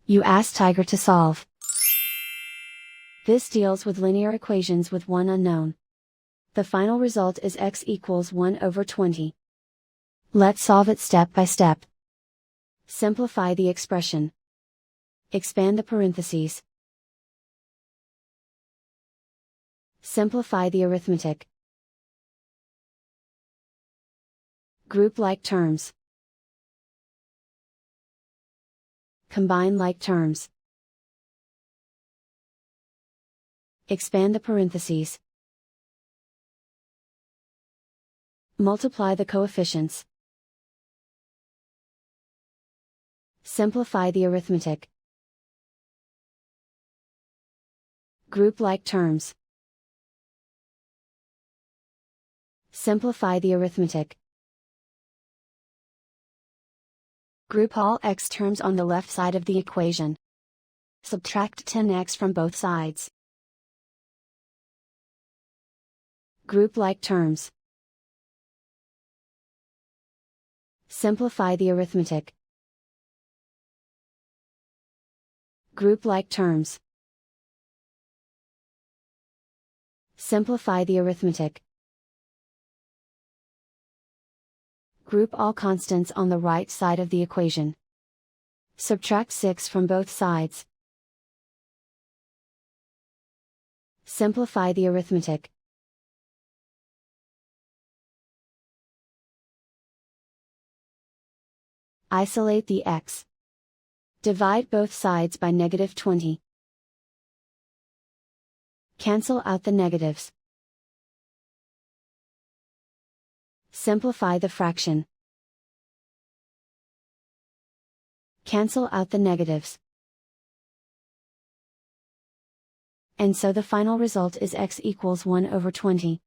You ask Tiger to solve. This deals with linear equations with one unknown. The final result is x equals 1 over 20. Let's solve it step by step. Simplify the expression. Expand the parentheses. Simplify the arithmetic. Group like terms. Combine like terms. Expand the parentheses. Multiply the coefficients. Simplify the arithmetic. Group like terms. Simplify the arithmetic. Group all x terms on the left side of the equation. Subtract 10x from both sides. Group like terms. Simplify the arithmetic. Group like terms. Simplify the arithmetic. Group all constants on the right side of the equation. Subtract 6 from both sides. Simplify the arithmetic. Isolate the x. Divide both sides by -20. Cancel out the negatives. Simplify the fraction. Cancel out the negatives. And so the final result is x equals 1 over 20.